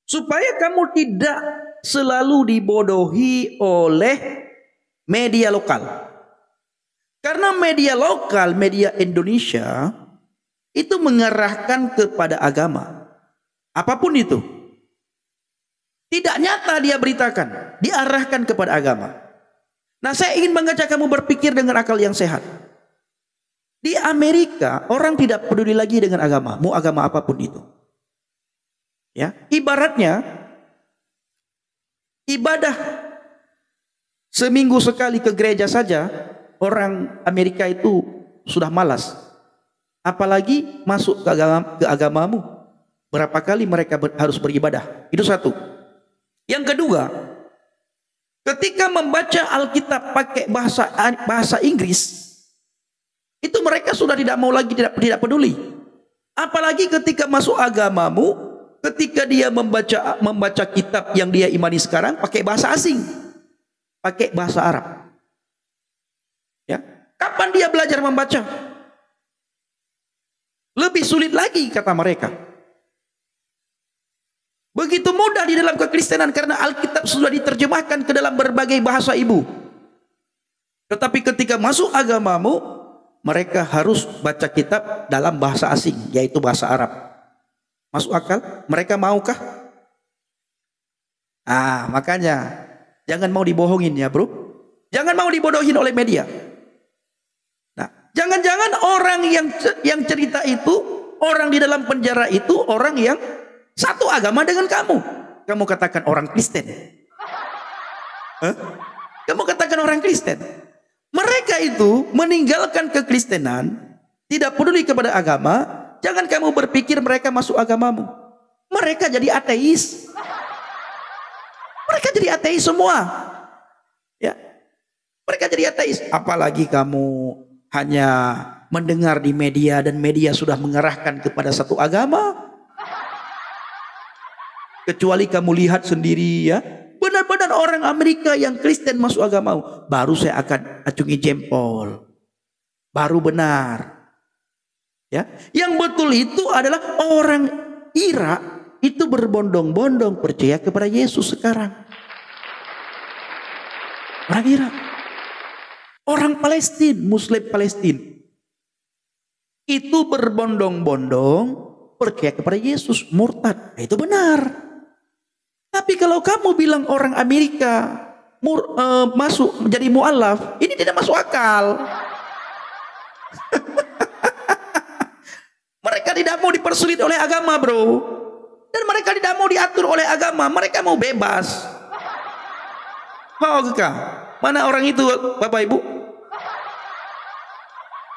Supaya kamu tidak selalu dibodohi oleh media lokal. Karena media lokal, media Indonesia itu mengarahkan kepada agama. Apapun itu. Tidak nyata dia beritakan, diarahkan kepada agama. Nah, saya ingin mengajak kamu berpikir dengan akal yang sehat. Di Amerika, orang tidak peduli lagi dengan agama, mau agama apapun itu. Ya, ibaratnya ibadah seminggu sekali ke gereja saja, orang Amerika itu sudah malas. Apalagi masuk ke agamamu. Berapa kali mereka harus beribadah? Itu satu. Yang kedua, ketika membaca Alkitab pakai bahasa Inggris, itu mereka sudah tidak mau lagi, tidak peduli. Apalagi ketika masuk agamamu, ketika dia membaca kitab yang dia imani sekarang pakai bahasa asing, pakai bahasa Arab. Ya, kapan dia belajar membaca? Lebih sulit lagi kata mereka. Begitu mudah di dalam kekristenan karena Alkitab sudah diterjemahkan ke dalam berbagai bahasa ibu. Tetapi ketika masuk agamamu, mereka harus baca kitab dalam bahasa asing, yaitu bahasa Arab. Masuk akal? Mereka maukah? Makanya jangan mau dibohongin ya bro. Jangan mau dibodohin oleh media. Nah, jangan-jangan orang yang cerita itu, orang di dalam penjara itu, orang yang satu agama dengan kamu. Kamu katakan orang Kristen. Kamu katakan orang Kristen. Mereka itu meninggalkan kekristenan, tidak peduli kepada agama. Jangan kamu berpikir mereka masuk agamamu. Mereka jadi ateis. Mereka jadi ateis semua. Ya. Mereka jadi ateis. Apalagi kamu hanya mendengar di media dan media sudah mengarahkan kepada satu agama. Kecuali kamu lihat sendiri ya. Benar-benar orang Amerika yang Kristen masuk agamamu. Baru saya akan acungi jempol. Baru benar. Ya, yang betul itu adalah orang Irak itu berbondong-bondong percaya kepada Yesus sekarang. Orang Irak, orang Palestina, Muslim Palestina itu berbondong-bondong percaya kepada Yesus, murtad. Itu benar. Tapi kalau kamu bilang orang Amerika masuk menjadi mu'alaf, ini tidak masuk akal. Mereka tidak mau dipersulit oleh agama bro. Dan mereka tidak mau diatur oleh agama. Mereka mau bebas. Mana orang itu Bapak Ibu?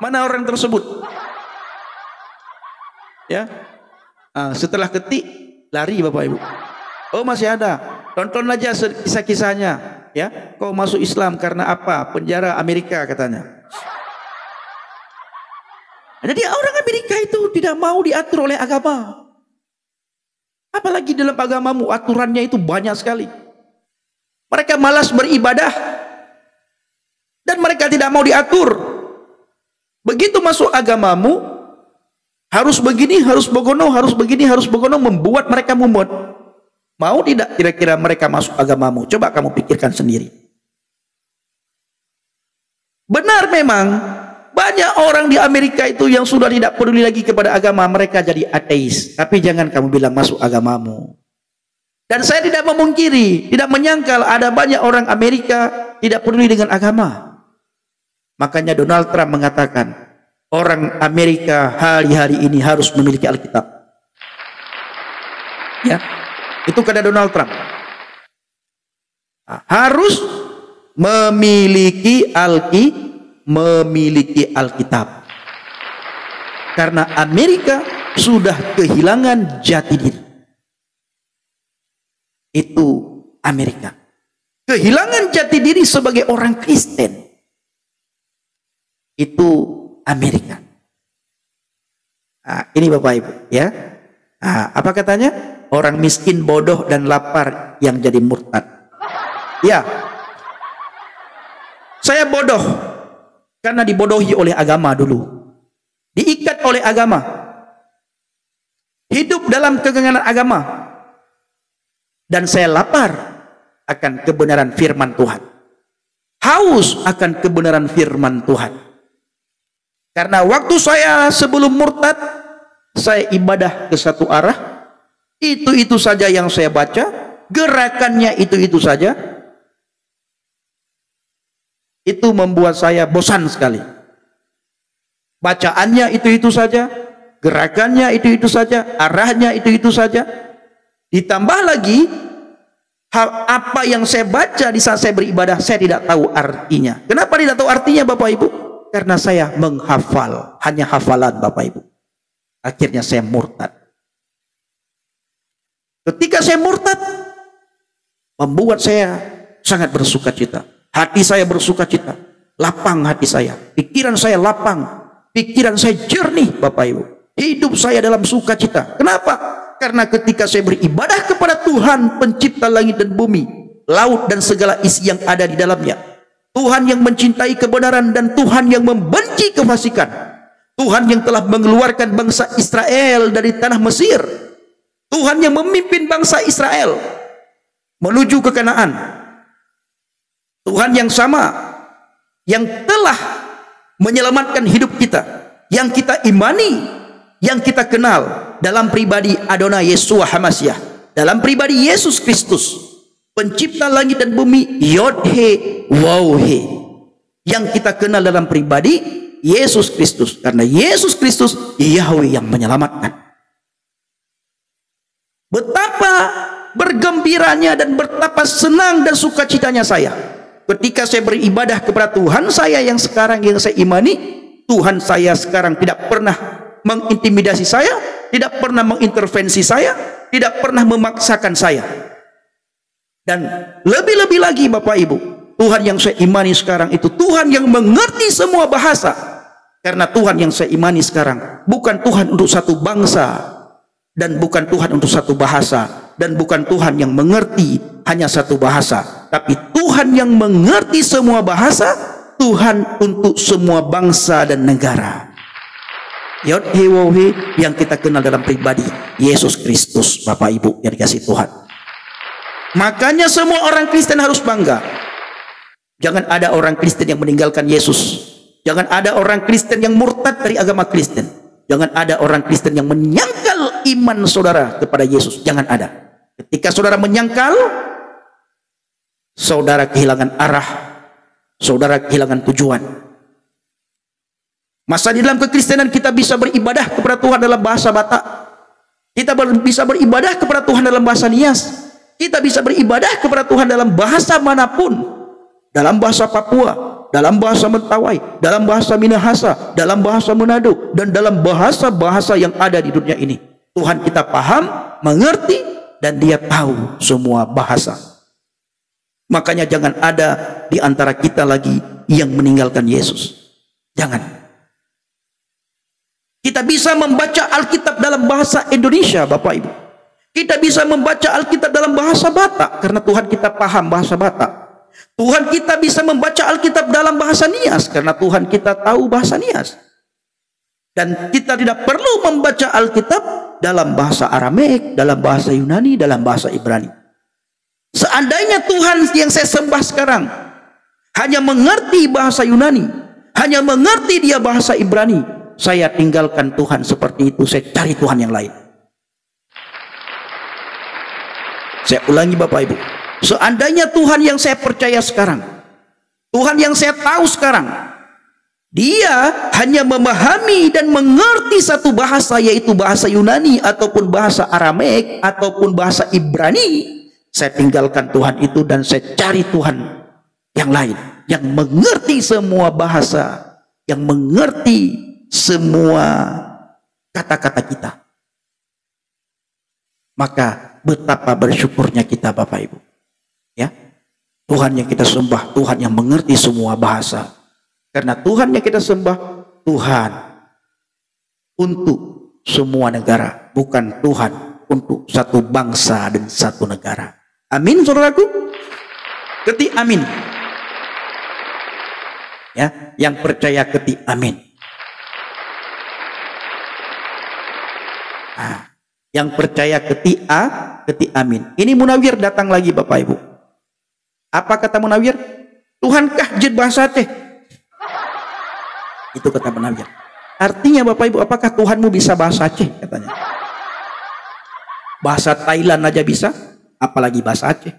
Mana orang tersebut? Ya. Setelah ketik lari Bapak Ibu. Oh masih ada. Tonton aja kisah-kisahnya. Ya. Kau masuk Islam karena apa? Penjara Amerika katanya. Jadi orang Amerika itu tidak mau diatur oleh agama. Apalagi dalam agamamu aturannya itu banyak sekali. Mereka malas beribadah. Dan mereka tidak mau diatur. Begitu masuk agamamu, harus begini, harus begono, harus begini, harus begono, membuat mereka mumet. Mau tidak kira-kira mereka masuk agamamu? Coba kamu pikirkan sendiri. Benar memang. Banyak orang di Amerika itu yang sudah tidak peduli lagi kepada agama. Mereka jadi ateis. Tapi jangan kamu bilang masuk agamamu. Dan saya tidak memungkiri, tidak menyangkal ada banyak orang Amerika tidak peduli dengan agama. Makanya Donald Trump mengatakan, orang Amerika hari-hari ini harus memiliki Alkitab. Ya, itu kata Donald Trump. Harus memiliki Alkitab. Karena Amerika sudah kehilangan jati diri. Itu Amerika. Kehilangan jati diri sebagai orang Kristen. Itu Amerika. Ini Bapak Ibu ya. Apa katanya? Orang miskin, bodoh dan lapar yang jadi murtad. Ya. Saya bodoh karena dibodohi oleh agama dulu. Diikat oleh agama. Hidup dalam kegenganan agama. Dan saya lapar akan kebenaran firman Tuhan. Haus akan kebenaran firman Tuhan. Karena waktu saya sebelum murtad, saya ibadah ke satu arah. Itu saja yang saya baca. Gerakannya itu saja. Itu membuat saya bosan sekali. Bacaannya itu saja. Gerakannya itu saja. Arahnya itu saja. Ditambah lagi, hal apa yang saya baca di saat saya beribadah, saya tidak tahu artinya. Kenapa tidak tahu artinya, Bapak Ibu? Karena saya menghafal, hanya hafalan, Bapak Ibu. Akhirnya saya murtad. Ketika saya murtad, membuat saya sangat bersuka cita. Hati saya bersuka cita. Lapang hati saya. Pikiran saya lapang. Pikiran saya jernih, Bapak Ibu. Hidup saya dalam sukacita. Kenapa? Karena ketika saya beribadah kepada Tuhan pencipta langit dan bumi, laut dan segala isi yang ada di dalamnya, Tuhan yang mencintai kebenaran dan Tuhan yang membenci kefasikan, Tuhan yang telah mengeluarkan bangsa Israel dari tanah Mesir, Tuhan yang memimpin bangsa Israel menuju ke Kanaan, Tuhan yang sama yang telah menyelamatkan hidup kita, yang kita imani, yang kita kenal dalam pribadi Adonai Yeshua HaMashiach, dalam pribadi Yesus Kristus, pencipta langit dan bumi, Yod-He Waw-He, yang kita kenal dalam pribadi Yesus Kristus. Karena Yesus Kristus Yahweh yang menyelamatkan. Betapa bergembiranya dan betapa senang dan sukacitanya saya ketika saya beribadah kepada Tuhan saya yang sekarang yang saya imani. Tuhan saya sekarang tidak pernah mengintimidasi saya, tidak pernah mengintervensi saya, tidak pernah memaksakan saya. Dan lebih-lebih lagi, Bapak Ibu, Tuhan yang saya imani sekarang itu Tuhan yang mengerti semua bahasa. Karena Tuhan yang saya imani sekarang bukan Tuhan untuk satu bangsa, dan bukan Tuhan untuk satu bahasa, dan bukan Tuhan yang mengerti hanya satu bahasa, tapi Tuhan yang mengerti semua bahasa, Tuhan untuk semua bangsa dan negara. Yod-He Waw-He yang kita kenal dalam pribadi Yesus Kristus, Bapak Ibu yang dikasihi Tuhan. Makanya semua orang Kristen harus bangga. Jangan ada orang Kristen yang meninggalkan Yesus. Jangan ada orang Kristen yang murtad dari agama Kristen. Jangan ada orang Kristen yang menyangkal iman saudara kepada Yesus. Jangan ada. Ketika saudara menyangkal, saudara kehilangan arah, saudara kehilangan tujuan. Masa di dalam kekristenan kita bisa beribadah kepada Tuhan dalam bahasa Batak. Kita bisa beribadah kepada Tuhan dalam bahasa Nias. Kita bisa beribadah kepada Tuhan dalam bahasa manapun. Dalam bahasa Papua, dalam bahasa Mentawai, dalam bahasa Minahasa, dalam bahasa Manado, dan dalam bahasa-bahasa yang ada di dunia ini. Tuhan kita paham, mengerti, dan Dia tahu semua bahasa. Makanya jangan ada di antara kita lagi yang meninggalkan Yesus. Jangan. Kita bisa membaca Alkitab dalam bahasa Indonesia, Bapak Ibu. Kita bisa membaca Alkitab dalam bahasa Batak, karena Tuhan kita paham bahasa Batak. Tuhan kita bisa membaca Alkitab dalam bahasa Nias, karena Tuhan kita tahu bahasa Nias. Dan kita tidak perlu membaca Alkitab dalam bahasa Arameik, dalam bahasa Yunani, dalam bahasa Ibrani. Seandainya Tuhan yang saya sembah sekarang hanya mengerti bahasa Yunani, hanya mengerti dia bahasa Ibrani, saya tinggalkan Tuhan seperti itu, saya cari Tuhan yang lain. Saya ulangi Bapak Ibu, seandainya Tuhan yang saya percaya sekarang, Tuhan yang saya tahu sekarang, Dia hanya memahami dan mengerti satu bahasa, yaitu bahasa Yunani ataupun bahasa Arameik ataupun bahasa Ibrani, saya tinggalkan Tuhan itu dan saya cari Tuhan yang lain, yang mengerti semua bahasa, yang mengerti semua kata-kata kita. Maka betapa bersyukurnya kita, Bapak Ibu, ya. Tuhan yang kita sembah, Tuhan yang mengerti semua bahasa. Karena Tuhan yang kita sembah, Tuhan untuk semua negara, bukan Tuhan untuk satu bangsa dan satu negara. Amin, saudaraku. Ketik amin. Ya, yang percaya ketik amin. Nah, Yang percaya ketik amin. Ini Munawir datang lagi Bapak Ibu. Apa kata Munawir? Tuhankah jid bahasa Aceh? Itu kata Munawir. Artinya Bapak Ibu, apakah Tuhanmu bisa bahasa Aceh? Katanya. Bahasa Thailand aja bisa, apalagi bahasa Aceh.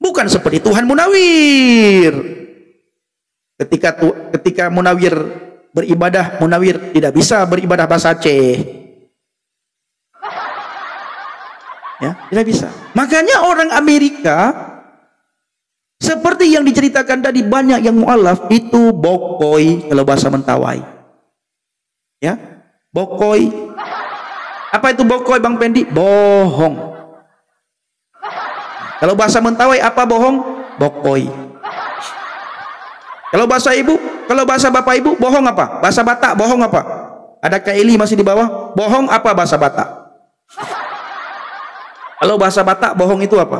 Bukan seperti Tuhan Munawir. Ketika Munawir beribadah, Munawir tidak bisa beribadah bahasa Aceh. Ya, tidak bisa. Makanya orang Amerika seperti yang diceritakan tadi, banyak yang mualaf itu bokoi kalau bahasa Mentawai. Ya, bokoi. Apa itu bokoi Bang Pendi? Bohong. Kalau bahasa Mentawai apa bohong? Bokoi. Kalau bahasa ibu, kalau bahasa bapak ibu, bohong apa? Bahasa Batak, bohong apa? Ada Kak Eli masih di bawah. Bohong apa bahasa Batak? Kalau bahasa Batak, bohong itu apa?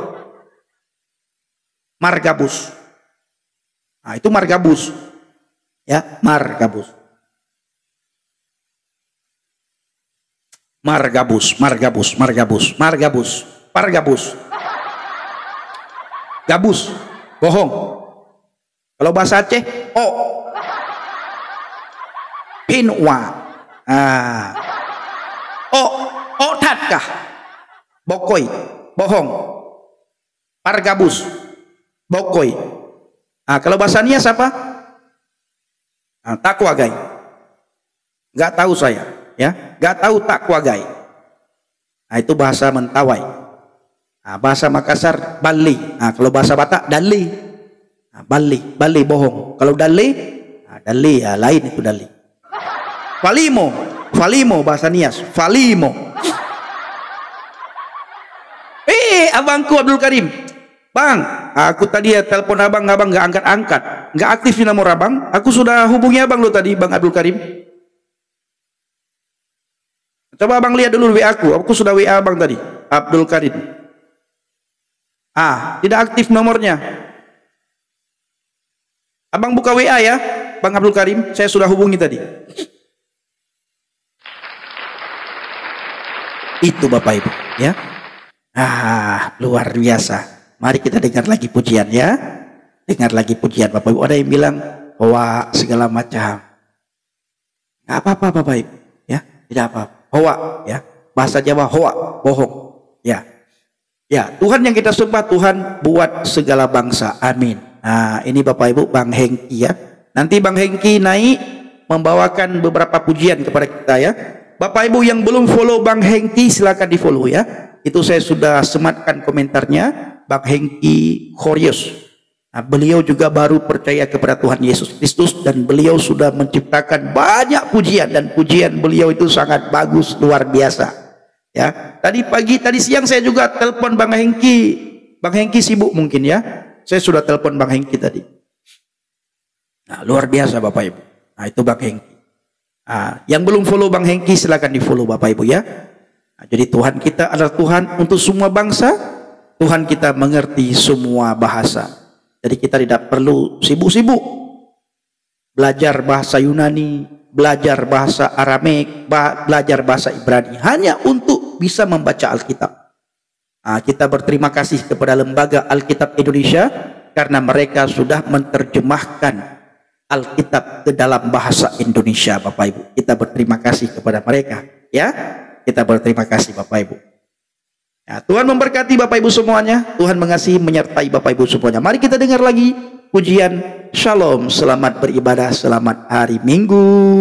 Margabus. Nah, itu margabus. Ya, margabus. Margabus, margabus, margabus, margabus, pargabus. Gabus, bohong. Kalau bahasa Aceh, pinwa. Tatkah? Bokoi, bohong. Pargabus, bokoi. Kalau bahasa Nias apa? Takwagai. Nggak tahu saya. Ya, nggak tahu takwagai. Itu bahasa Mentawai. Bahasa Makassar Bali. Kalau bahasa Batak Dali. Bali bohong. Kalau Dali, Dali ya lain itu Dali. Falimo bahasa Nias. Falimo. Abangku Abdul Karim. Bang, aku tadi ya telepon abang nggak angkat. Nggak aktif di nomor abang. Aku sudah hubungi abang lo tadi, Bang Abdul Karim. Coba abang lihat dulu WA aku sudah WA abang tadi, Abdul Karim. Tidak aktif nomornya. Abang buka WA ya, Bang Abdul Karim, saya sudah hubungi tadi. Itu Bapak Ibu, ya. Luar biasa. Mari kita dengar lagi pujian ya. Dengar lagi pujian Bapak Ibu. Ada yang bilang bahwa segala macam. Nggak apa-apa Bapak Ibu, ya, tidak apa-apa. Hoa, ya, bahasa Jawa hoa, bohong, ya, Tuhan yang kita sembah, Tuhan buat segala bangsa, amin. Ini Bapak Ibu Bang Hengki ya, nanti Bang Hengki naik membawakan beberapa pujian kepada kita ya. Bapak Ibu yang belum follow Bang Hengki silakan di follow ya, itu saya sudah sematkan komentarnya, Bang Hengki Khorius. Beliau juga baru percaya kepada Tuhan Yesus Kristus dan beliau sudah menciptakan banyak pujian dan pujian beliau itu sangat bagus, luar biasa. Ya, tadi siang saya juga telepon Bang Hengki. Bang Hengki sibuk mungkin ya. Saya sudah telepon Bang Hengki tadi. Luar biasa Bapak Ibu. Itu Bang Hengki. Yang belum follow Bang Hengki silakan di follow Bapak Ibu ya. Jadi Tuhan kita adalah Tuhan untuk semua bangsa. Tuhan kita mengerti semua bahasa. Jadi kita tidak perlu sibuk-sibuk belajar bahasa Yunani, belajar bahasa Arameik, belajar bahasa Ibrani hanya untuk bisa membaca Alkitab. Kita berterima kasih kepada Lembaga Alkitab Indonesia karena mereka sudah menerjemahkan Alkitab ke dalam bahasa Indonesia, Bapak Ibu. Kita berterima kasih kepada mereka, ya. Kita berterima kasih Bapak Ibu. Tuhan memberkati Bapak Ibu semuanya. Tuhan mengasihi menyertai Bapak Ibu semuanya. Mari kita dengar lagi pujian Shalom. Selamat beribadah, selamat hari Minggu.